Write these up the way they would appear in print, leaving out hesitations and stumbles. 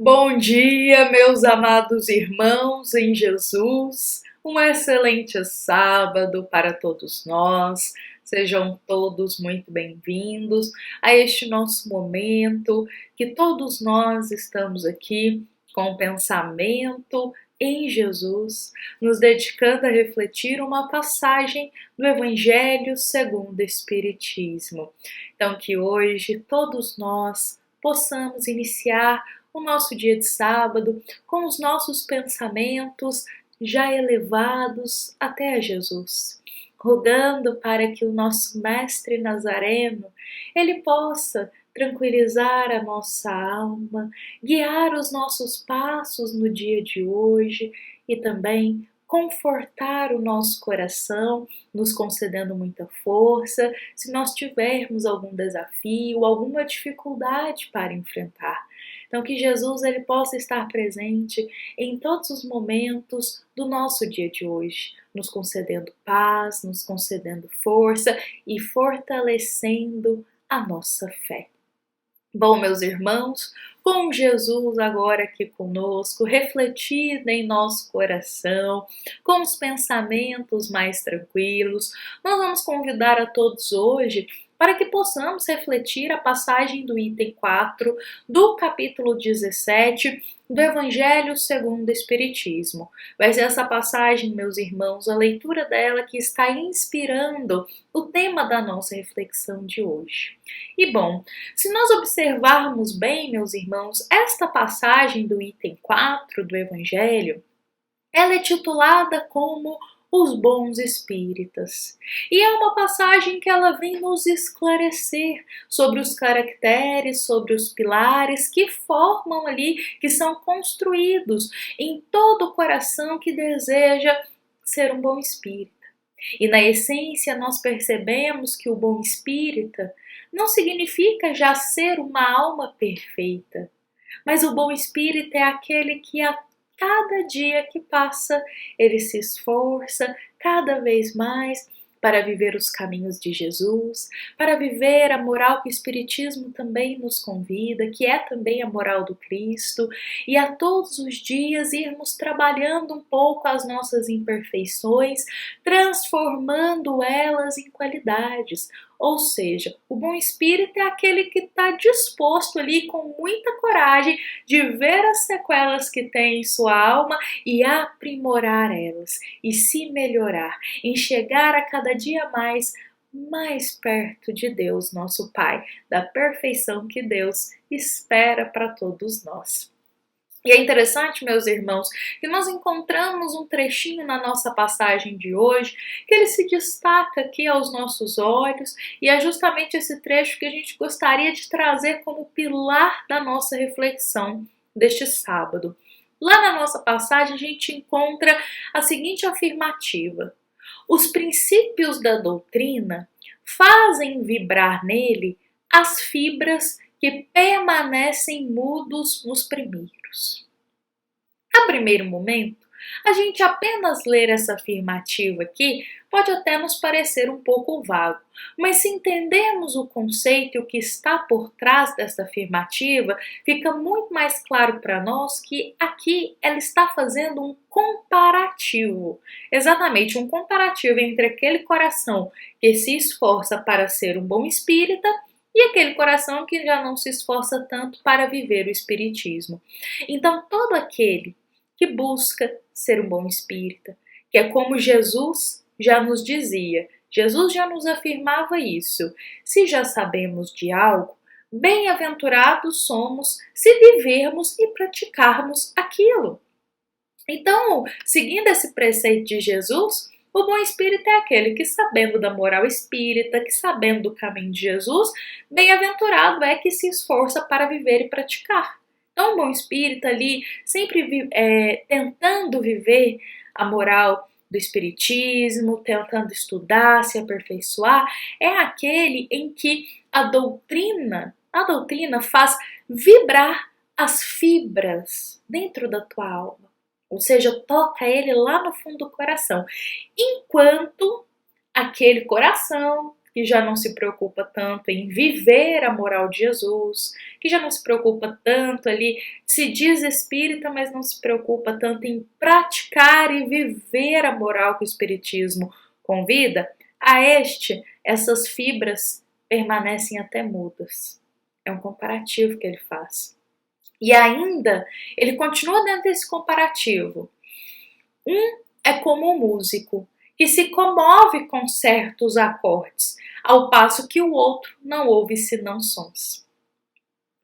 Bom dia, meus amados irmãos em Jesus. Um excelente sábado para todos nós. Sejam todos muito bem-vindos a este nosso momento, que todos nós estamos aqui com o pensamento em Jesus, nos dedicando a refletir uma passagem do Evangelho segundo o Espiritismo. Então, que hoje todos nós possamos iniciar o nosso dia de sábado com os nossos pensamentos já elevados até a Jesus, rogando para que o nosso Mestre Nazareno, ele possa tranquilizar a nossa alma, guiar os nossos passos no dia de hoje e também confortar o nosso coração, nos concedendo muita força se nós tivermos algum desafio, alguma dificuldade para enfrentar. Então, que Jesus ele possa estar presente em todos os momentos do nosso dia de hoje, nos concedendo paz, nos concedendo força e fortalecendo a nossa fé. Bom, meus irmãos, com Jesus agora aqui conosco, refletido em nosso coração, com os pensamentos mais tranquilos, nós vamos convidar a todos hoje para que possamos refletir a passagem do item 4 do capítulo 17 do Evangelho segundo o Espiritismo. Vai ser essa passagem, meus irmãos, a leitura dela que está inspirando o tema da nossa reflexão de hoje. E bom, se nós observarmos bem, meus irmãos, esta passagem do item 4 do Evangelho, ela é titulada como Os Bons Espíritas. E é uma passagem que ela vem nos esclarecer sobre os caracteres, sobre os pilares que formam ali, que são construídos em todo o coração que deseja ser um bom espírita. E na essência nós percebemos que o bom espírita não significa já ser uma alma perfeita, mas o bom espírita é aquele que cada dia que passa, ele se esforça cada vez mais para viver os caminhos de Jesus, para viver a moral que o Espiritismo também nos convida, que é também a moral do Cristo, e a todos os dias irmos trabalhando um pouco as nossas imperfeições, transformando elas em qualidades. Ou seja, o bom espírito é aquele que está disposto ali com muita coragem de ver as sequelas que tem em sua alma e aprimorar elas, e se melhorar, em chegar a cada dia mais perto de Deus, nosso Pai, da perfeição que Deus espera para todos nós. E é interessante, meus irmãos, que nós encontramos um trechinho na nossa passagem de hoje que ele se destaca aqui aos nossos olhos, e é justamente esse trecho que a gente gostaria de trazer como pilar da nossa reflexão deste sábado. Lá na nossa passagem a gente encontra a seguinte afirmativa: os princípios da doutrina fazem vibrar nele as fibras que permanecem mudos nos primeiros. A primeiro momento, a gente apenas ler essa afirmativa aqui pode até nos parecer um pouco vago, mas se entendermos o conceito e o que está por trás dessa afirmativa, fica muito mais claro para nós que aqui ela está fazendo um comparativo, exatamente um comparativo entre aquele coração que se esforça para ser um bom espírita e aquele coração que já não se esforça tanto para viver o espiritismo. Então, todo aquele que busca ser um bom espírita, que é como Jesus já nos dizia, Jesus já nos afirmava isso: se já sabemos de algo, bem-aventurados somos se vivermos e praticarmos aquilo. Então, seguindo esse preceito de Jesus, o bom espírita é aquele que, sabendo da moral espírita, que sabendo do caminho de Jesus, bem-aventurado é que se esforça para viver e praticar. Então, o bom espírita ali, sempre tentando viver a moral do espiritismo, tentando estudar, se aperfeiçoar, é aquele em que a doutrina faz vibrar as fibras dentro da tua alma. Ou seja, toca ele lá no fundo do coração. Enquanto aquele coração, que já não se preocupa tanto em viver a moral de Jesus, que já não se preocupa tanto ali, se diz espírita, mas não se preocupa tanto em praticar e viver a moral que o espiritismo convida, a essas fibras permanecem até mudas. É um comparativo que ele faz. E ainda, ele continua dentro desse comparativo. Um é como um músico, que se comove com certos acordes, ao passo que o outro não ouve senão sons.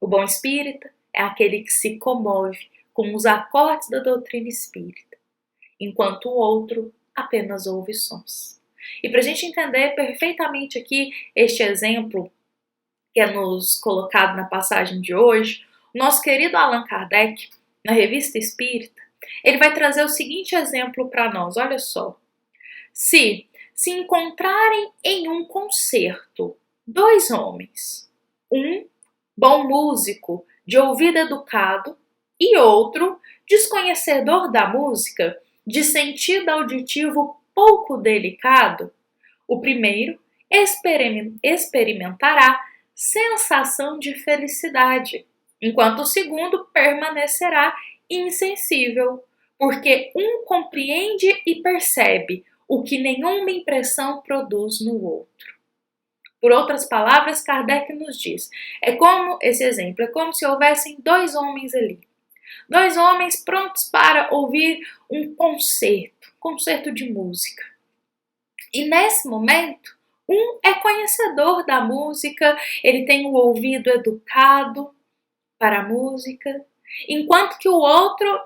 O bom espírita é aquele que se comove com os acordes da doutrina espírita, enquanto o outro apenas ouve sons. E para a gente entender perfeitamente aqui este exemplo que é nos colocado na passagem de hoje, o nosso querido Allan Kardec, na Revista Espírita, ele vai trazer o seguinte exemplo para nós, olha só. Se encontrarem em um concerto dois homens, um bom músico, de ouvido educado, e outro desconhecedor da música, de sentido auditivo pouco delicado, o primeiro experimentará sensação de felicidade, enquanto o segundo permanecerá insensível, porque um compreende e percebe o que nenhuma impressão produz no outro. Por outras palavras, Kardec nos diz, esse exemplo, é como se houvessem dois homens ali. Dois homens prontos para ouvir um concerto de música. E nesse momento, um é conhecedor da música, ele tem o ouvido educado para a música, enquanto que o outro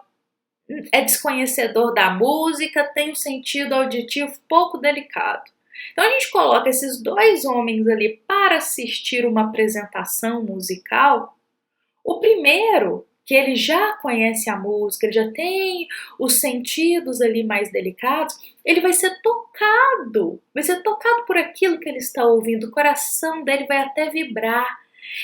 é desconhecedor da música, tem um sentido auditivo pouco delicado. Então a gente coloca esses dois homens ali para assistir uma apresentação musical. O primeiro, que ele já conhece a música, ele já tem os sentidos ali mais delicados, ele vai ser tocado por aquilo que ele está ouvindo, o coração dele vai até vibrar.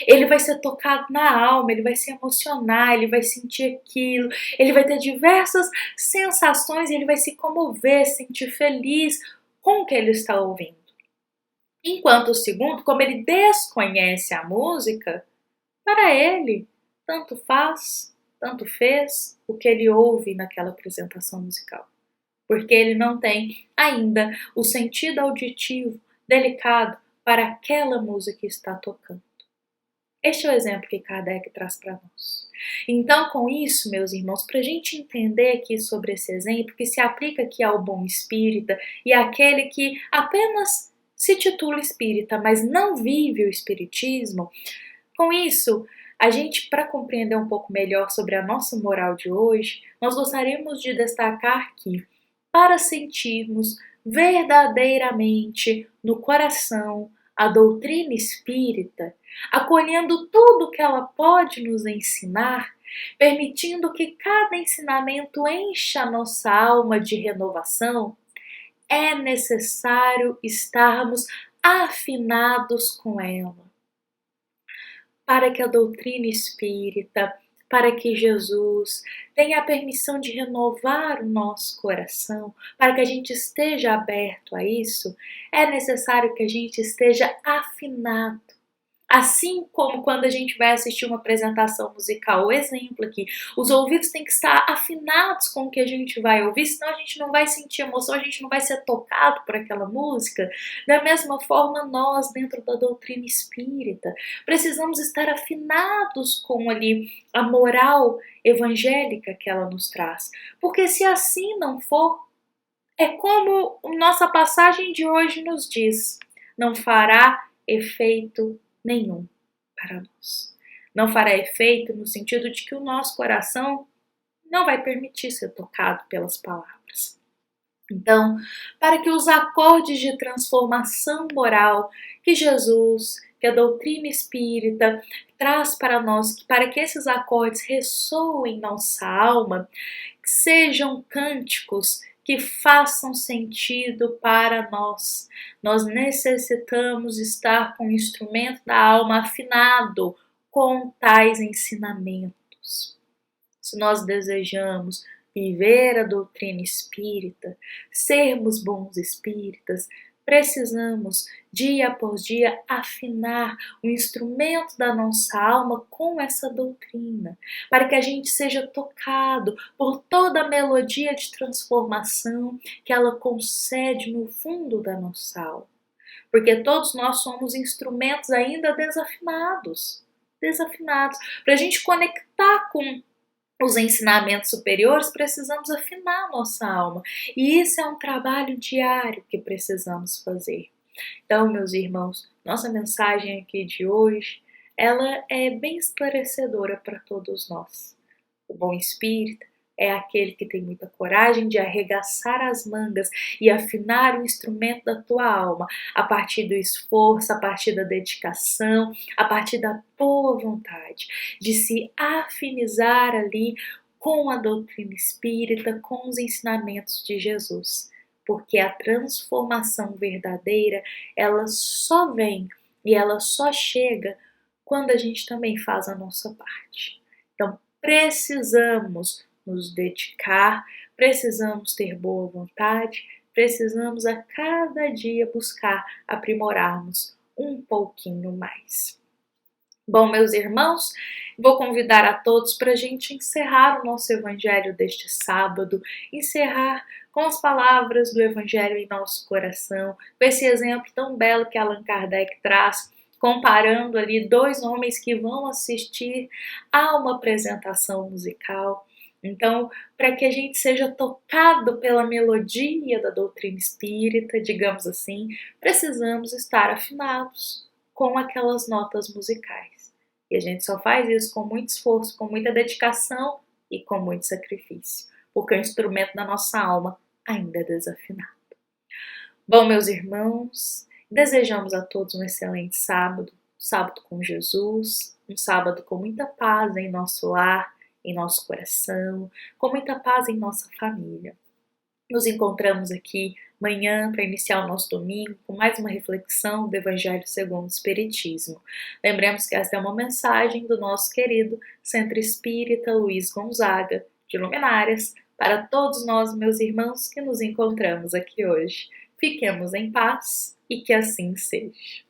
Ele vai ser tocado na alma, ele vai se emocionar, ele vai sentir aquilo, ele vai ter diversas sensações e ele vai se comover, sentir feliz com o que ele está ouvindo. Enquanto o segundo, como ele desconhece a música, para ele, tanto fez o que ele ouve naquela apresentação musical. Porque ele não tem ainda o sentido auditivo delicado para aquela música que está tocando. Este é o exemplo que Kardec traz para nós. Então, com isso, meus irmãos, para a gente entender aqui sobre esse exemplo, que se aplica aqui ao bom espírita e àquele que apenas se titula espírita, mas não vive o espiritismo, com isso, a gente, para compreender um pouco melhor sobre a nossa moral de hoje, nós gostaríamos de destacar que, para sentirmos verdadeiramente no coração a doutrina espírita, acolhendo tudo que ela pode nos ensinar, permitindo que cada ensinamento encha a nossa alma de renovação, é necessário estarmos afinados com ela. Para que a doutrina espírita, para que Jesus tenha a permissão de renovar o nosso coração, para que a gente esteja aberto a isso, é necessário que a gente esteja afinado. Assim como quando a gente vai assistir uma apresentação musical, o exemplo aqui, os ouvidos têm que estar afinados com o que a gente vai ouvir, senão a gente não vai sentir emoção, a gente não vai ser tocado por aquela música. Da mesma forma, nós, dentro da doutrina espírita, precisamos estar afinados com ali a moral evangélica que ela nos traz. Porque se assim não for, é como nossa passagem de hoje nos diz, não fará efeito nenhum para nós. Não fará efeito no sentido de que o nosso coração não vai permitir ser tocado pelas palavras. Então, para que os acordes de transformação moral que Jesus, que a doutrina espírita traz para nós, para que esses acordes ressoem em nossa alma, sejam cânticos que façam sentido para nós. Nós necessitamos estar com o instrumento da alma afinado com tais ensinamentos. Se nós desejamos viver a doutrina espírita, sermos bons espíritas, precisamos, dia após dia, afinar o instrumento da nossa alma com essa doutrina, para que a gente seja tocado por toda a melodia de transformação que ela concede no fundo da nossa alma. Porque todos nós somos instrumentos ainda desafinados. Para a gente conectar com os ensinamentos superiores, precisamos afinar a nossa alma. E isso é um trabalho diário que precisamos fazer. Então, meus irmãos, nossa mensagem aqui de hoje, ela é bem esclarecedora para todos nós. O bom espírita é aquele que tem muita coragem de arregaçar as mangas e afinar o instrumento da tua alma, a partir do esforço, a partir da dedicação, a partir da boa vontade, de se afinizar ali com a doutrina espírita, com os ensinamentos de Jesus. Porque a transformação verdadeira, ela só vem e ela só chega quando a gente também faz a nossa parte. Então, precisamos nos dedicar, precisamos ter boa vontade, precisamos a cada dia buscar aprimorarmos um pouquinho mais. Bom, meus irmãos, vou convidar a todos para a gente encerrar o nosso Evangelho deste sábado, encerrar com as palavras do Evangelho em nosso coração, com esse exemplo tão belo que Allan Kardec traz, comparando ali dois homens que vão assistir a uma apresentação musical. Então, para que a gente seja tocado pela melodia da doutrina espírita, digamos assim, precisamos estar afinados com aquelas notas musicais. E a gente só faz isso com muito esforço, com muita dedicação e com muito sacrifício, porque o instrumento da nossa alma ainda é desafinado. Bom, meus irmãos, desejamos a todos um excelente sábado, sábado com Jesus, um sábado com muita paz em nosso lar, em nosso coração, com muita paz em nossa família. Nos encontramos aqui amanhã para iniciar o nosso domingo com mais uma reflexão do Evangelho segundo o Espiritismo. Lembremos que esta é uma mensagem do nosso querido Centro Espírita Luiz Gonzaga, de Luminárias, para todos nós, meus irmãos, que nos encontramos aqui hoje. Fiquemos em paz e que assim seja.